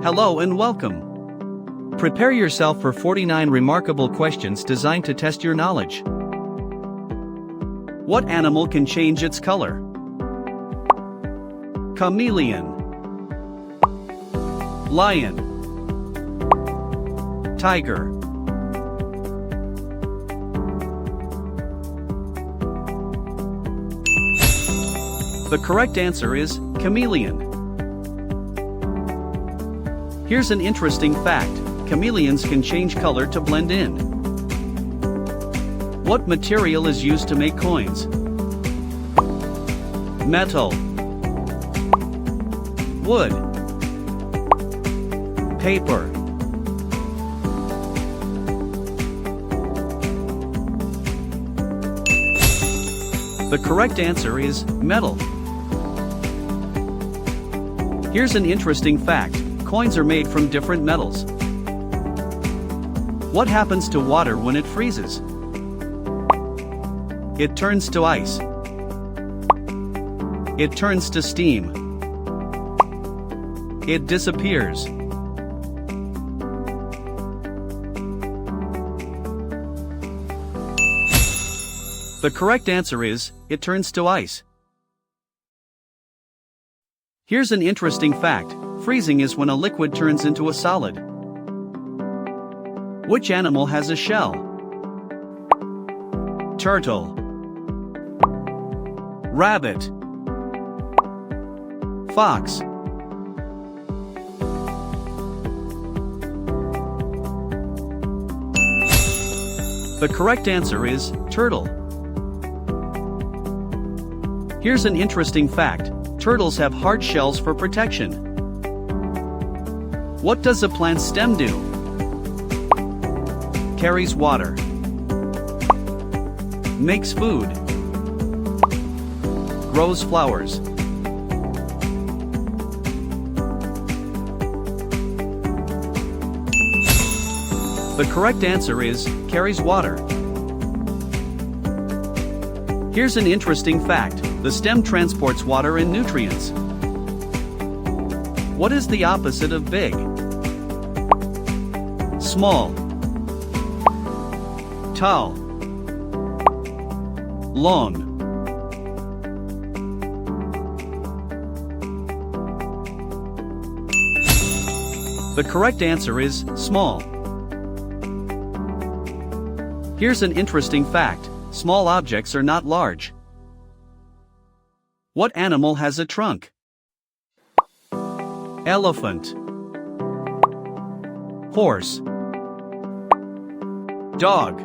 Hello and welcome. Prepare yourself for 49 remarkable questions designed to test your knowledge. What animal can change its color? Chameleon. Lion. Tiger. The correct answer is chameleon. Here's an interesting fact: chameleons can change color to blend in. What material is used to make coins? Metal. Wood. Paper. The correct answer is metal. Here's an interesting fact: coins are made from different metals. What happens to water when it freezes? It turns to ice. It turns to steam. It disappears. The correct answer is, it turns to ice. Here's an interesting fact: freezing is when a liquid turns into a solid. Which animal has a shell? Turtle. Rabbit. Fox. The correct answer is turtle. Here's an interesting fact: turtles have hard shells for protection. What does a plant's stem do? Carries water. Makes food. Grows flowers. The correct answer is carries water. Here's an interesting fact: the stem transports water and nutrients. What is the opposite of big? Small. Tall. Long. The correct answer is small. Here's an interesting fact: small objects are not large. What animal has a trunk? Elephant. Horse. Dog.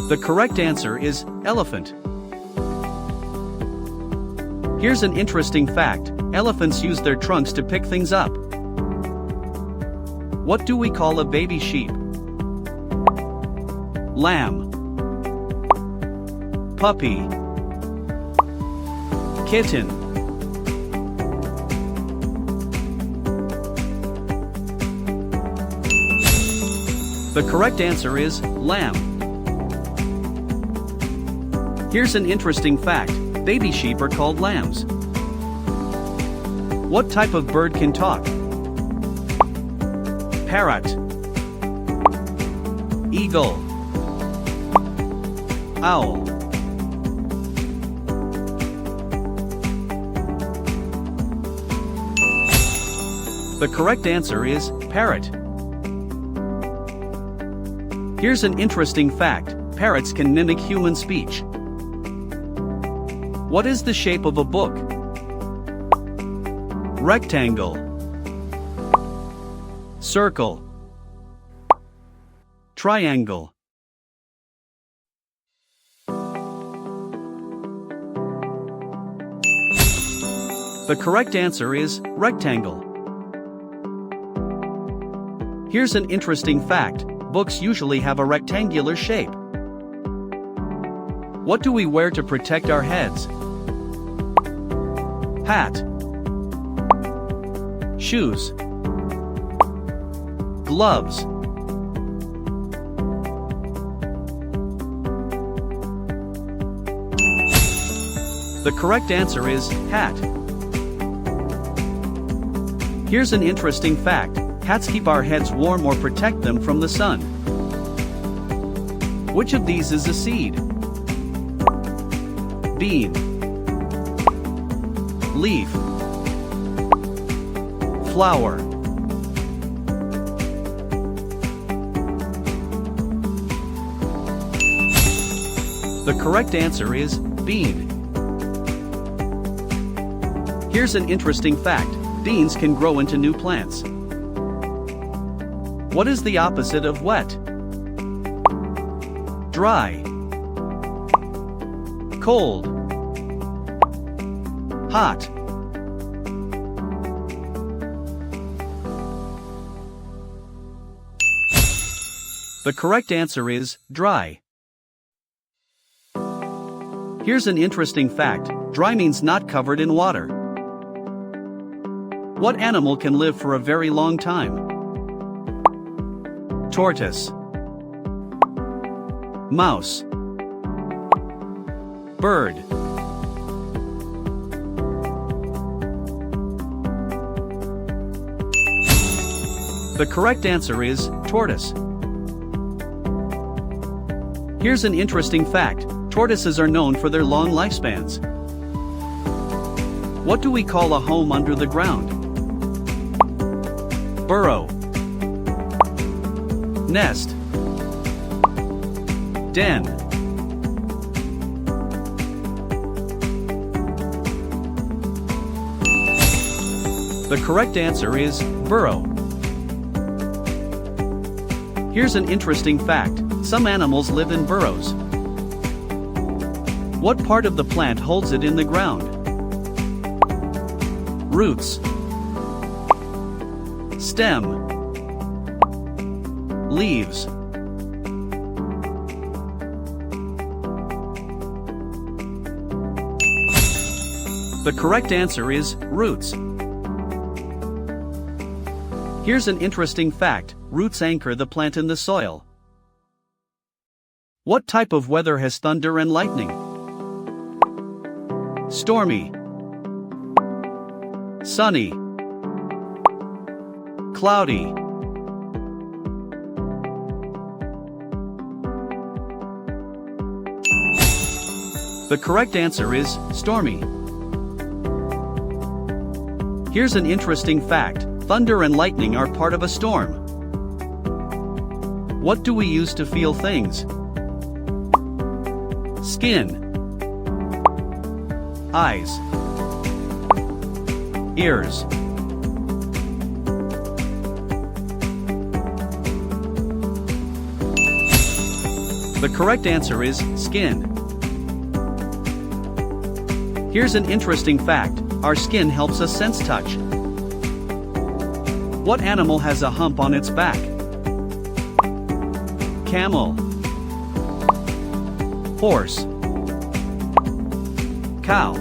The correct answer is elephant. Here's an interesting fact: elephants use their trunks to pick things up. What do we call a baby sheep? Lamb. Puppy. Kitten. The correct answer is lamb. Here's an interesting fact: baby sheep are called lambs. What type of bird can talk? Parrot. Eagle. Owl. The correct answer is parrot. Here's an interesting fact: parrots can mimic human speech. What is the shape of a book? Rectangle. Circle. Triangle. The correct answer is rectangle. Here's an interesting fact: books usually have a rectangular shape. What do we wear to protect our heads? Hat. Shoes. Gloves. The correct answer is hat. Here's an interesting fact. Hats keep our heads warm or protect them from the sun. Which of these is a seed? Bean, leaf, flower. The correct answer is bean. Here's an interesting fact. Beans can grow into new plants. What is the opposite of wet? Dry, cold, hot. The correct answer is dry. Here's an interesting fact. Dry means not covered in water. What animal can live for a very long time? Tortoise, mouse, bird. The correct answer is tortoise. Here's an interesting fact. Tortoises are known for their long lifespans. What do we call a home under the ground? Burrow, nest, den. The correct answer is burrow. Here's an interesting fact. Some animals live in burrows. What part of the plant holds it in the ground? Roots, stem, leaves. The correct answer is roots. Here's an interesting fact. Roots anchor the plant in the soil. What type of weather has thunder and lightning? Stormy, sunny, cloudy. The correct answer is stormy. Here's an interesting fact. Thunder and lightning are part of a storm. What do we use to feel things? Skin, eyes, ears. The correct answer is skin. Here's an interesting fact. Our skin helps us sense touch. What animal has a hump on its back? Camel, horse, cow.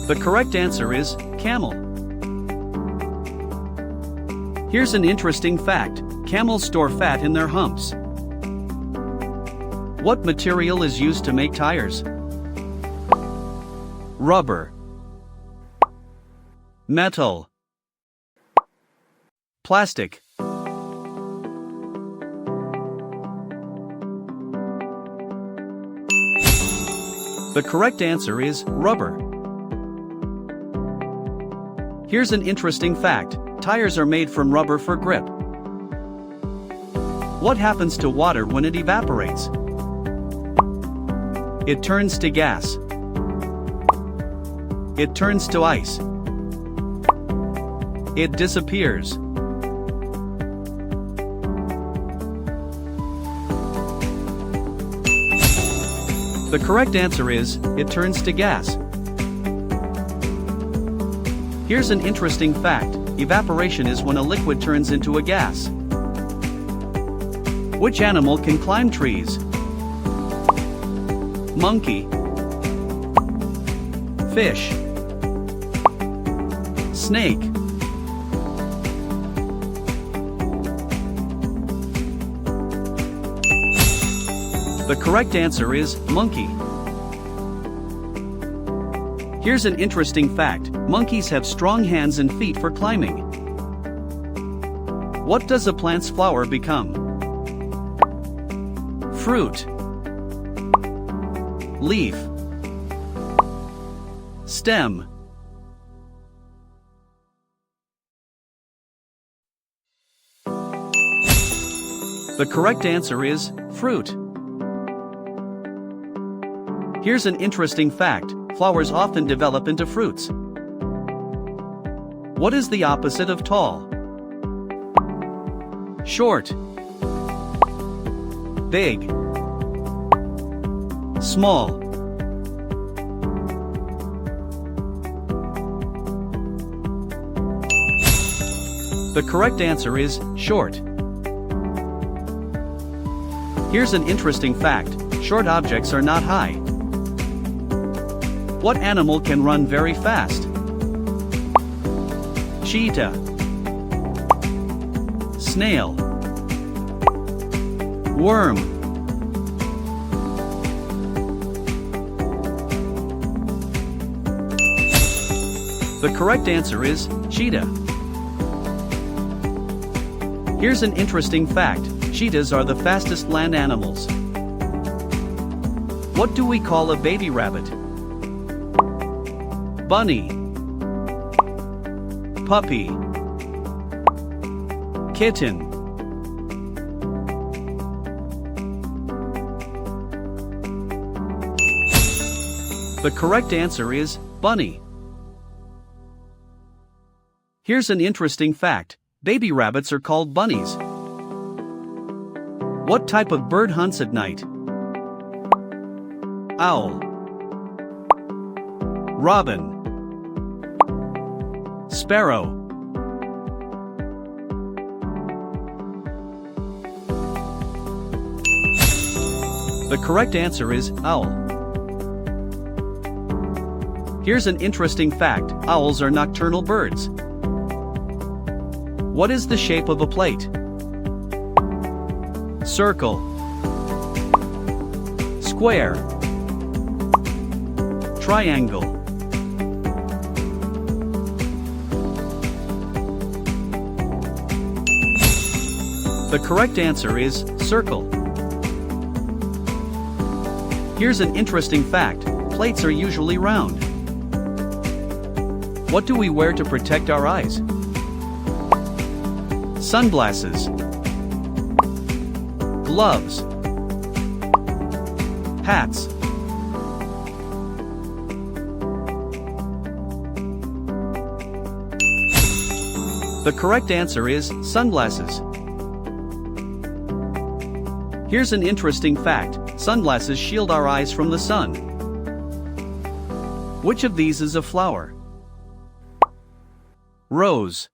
The correct answer is camel. Here's an interesting fact. Camels store fat in their humps. What material is used to make tires? Rubber, metal, plastic. The correct answer is rubber. Here's an interesting fact. Tires are made from rubber for grip. What happens to water when it evaporates? It turns to gas. It turns to ice. It disappears. The correct answer is, it turns to gas. Here's an interesting fact. Evaporation is when a liquid turns into a gas. Which animal can climb trees? Monkey, fish, snake. The correct answer is monkey. Here's an interesting fact: monkeys have strong hands and feet for climbing. What does a plant's flower become? Fruit, leaf, stem. The correct answer is fruit. Here's an interesting fact: flowers often develop into fruits. What is the opposite of tall? Short, big, small. The correct answer is short. Here's an interesting fact: short objects are not high. What animal can run very fast? Cheetah, snail, worm. The correct answer is cheetah. Here's an interesting fact: cheetahs are the fastest land animals. What do we call a baby rabbit? Bunny, puppy, kitten. The correct answer is bunny. Here's an interesting fact: baby rabbits are called bunnies. What type of bird hunts at night? Owl, robin, sparrow. The correct answer is owl. Here's an interesting fact: owls are nocturnal birds. What is the shape of a plate? Circle, square, triangle. The correct answer is circle. Here's an interesting fact: plates are usually round. What do we wear to protect our eyes? Sunglasses, gloves, hats. The correct answer is sunglasses. Here's an interesting fact: sunglasses shield our eyes from the sun. Which of these is a flower? Rose,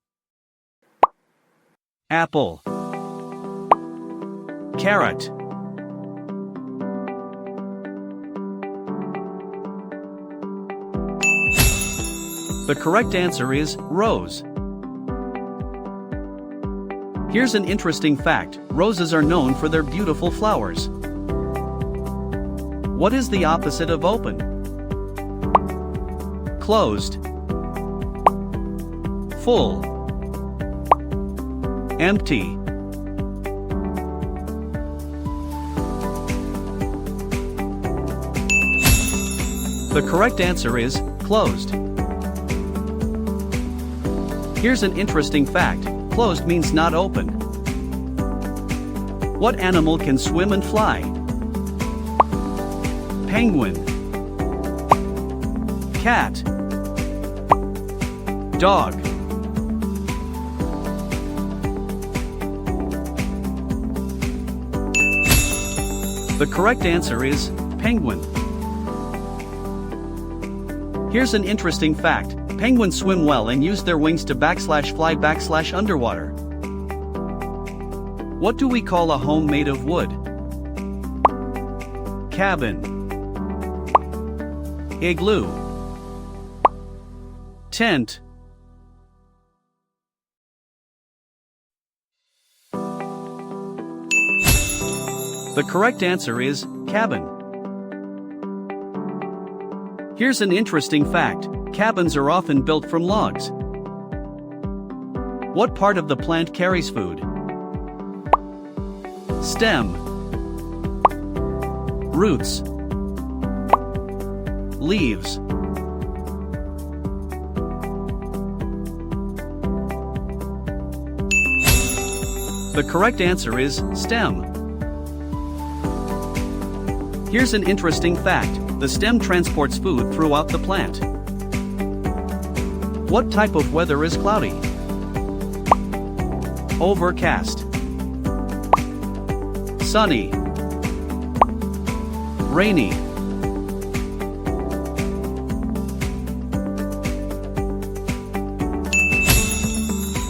apple, carrot. The correct answer is rose. Here's an interesting fact: roses are known for their beautiful flowers. What is the opposite of open? Closed, full, empty. The correct answer is closed. Here's an interesting fact: closed means not open. What animal can swim and fly? Penguin, cat, dog. The correct answer is penguin. Here's an interesting fact: penguins swim well and use their wings to /fly underwater. What do we call a home made of wood? Cabin, igloo, tent. The correct answer is cabin. Here's an interesting fact. Cabins are often built from logs. What part of the plant carries food? Stem, roots, leaves. The correct answer is stem. Here's an interesting fact. The stem transports food throughout the plant. What type of weather is cloudy? Overcast, sunny, rainy.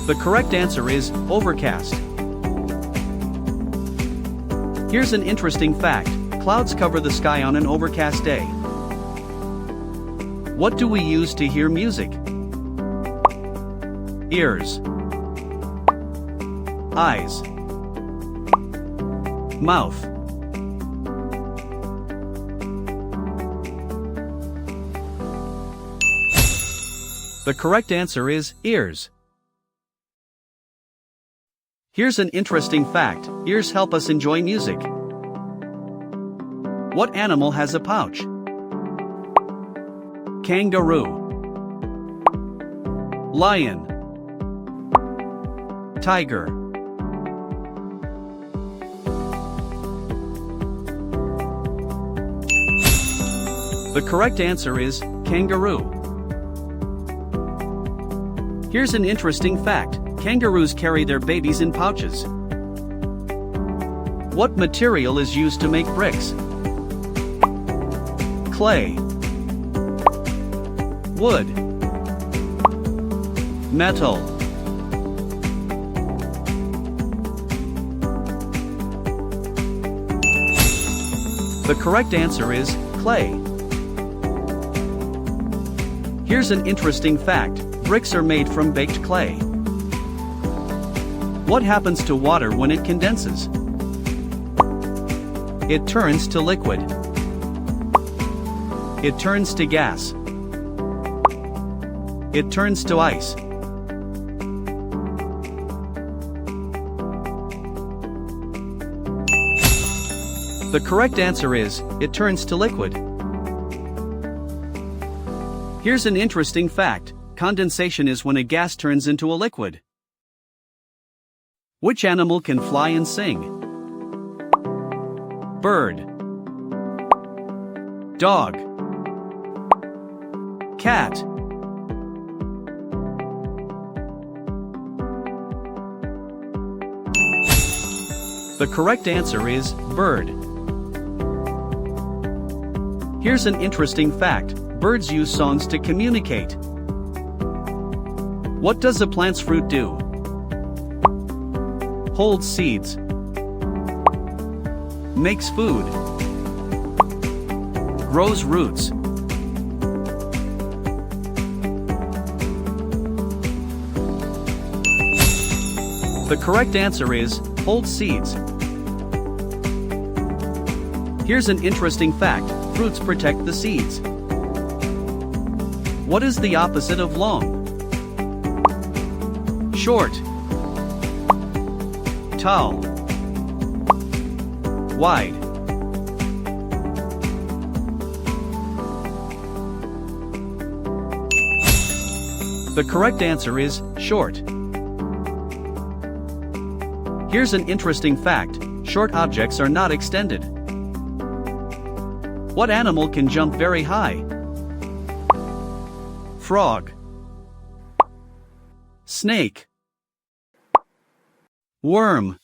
The correct answer is overcast. Here's an interesting fact. Clouds cover the sky on an overcast day. What do we use to hear music? Ears, eyes, mouth. The correct answer is ears. Here's an interesting fact. Ears help us enjoy music. What animal has a pouch? Kangaroo, lion, tiger. The correct answer is kangaroo. Here's an interesting fact. Kangaroos carry their babies in pouches. What material is used to make bricks? Clay, wood, metal. The correct answer is clay. Here's an interesting fact. Bricks are made from baked clay. What happens to water when it condenses? It turns to liquid. It turns to gas. It turns to ice. The correct answer is, it turns to liquid. Here's an interesting fact. Condensation is when a gas turns into a liquid. Which animal can fly and sing? Bird, dog, cat. The correct answer is bird. Here's an interesting fact. Birds use songs to communicate. What does a plant's fruit do? Holds seeds, makes food, grows roots. The correct answer is holds seeds. Here's an interesting fact. Fruits protect the seeds. What is the opposite of long? Short, tall, wide. The correct answer is short. Here's an interesting fact. Short objects are not extended. What animal can jump very high? Frog, snake, worm.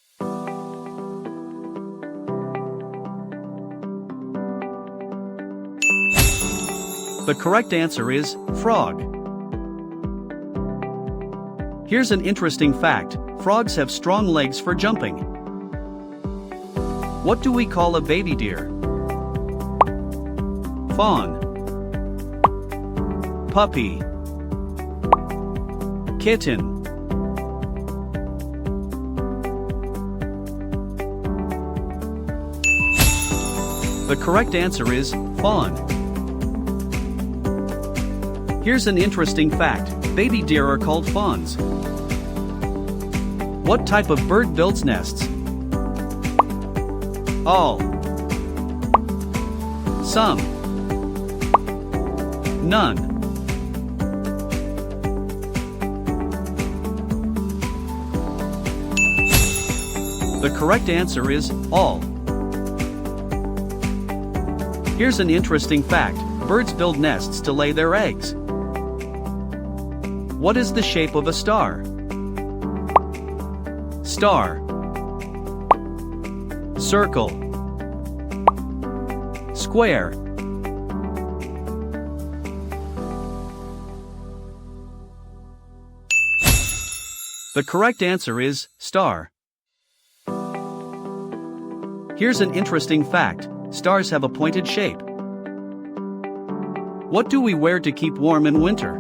The correct answer is frog. Here's an interesting fact. Frogs have strong legs for jumping. What do we call a baby deer? Fawn, puppy, kitten. The The correct answer is fawn. Here's an interesting fact. Baby deer are called fawns. What type of bird builds nests? All. Some. None. The correct answer is all. Here's an interesting fact. Birds build nests to lay their eggs. What is the shape of a star? Star. Circle. Square. The correct answer is star. Here's an interesting fact. Stars have a pointed shape. What do we wear to keep warm in winter?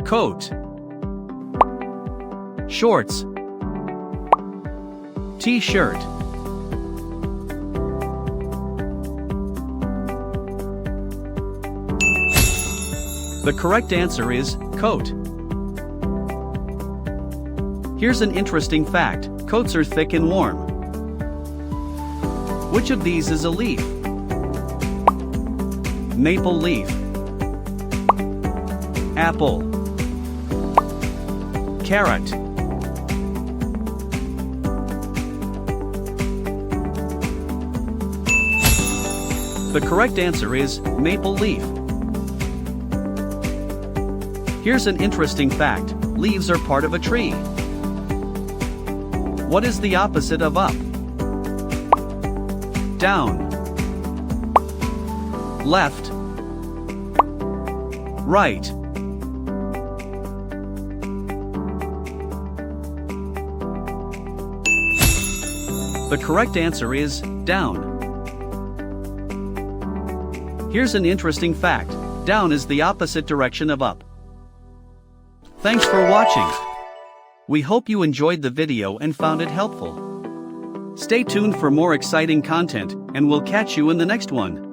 Coat. Shorts. T-shirt. The correct answer is coat. Here's an interesting fact. Coats are thick and warm. Which of these is a leaf? Maple leaf. Apple. Carrot. The correct answer is maple leaf. Here's an interesting fact. Leaves are part of a tree. What is the opposite of up? Down. Left. Right. The correct answer is down. Here's an interesting fact. Down is the opposite direction of up. Thanks for watching. We hope you enjoyed the video and found it helpful. Stay tuned for more exciting content, and we'll catch you in the next one.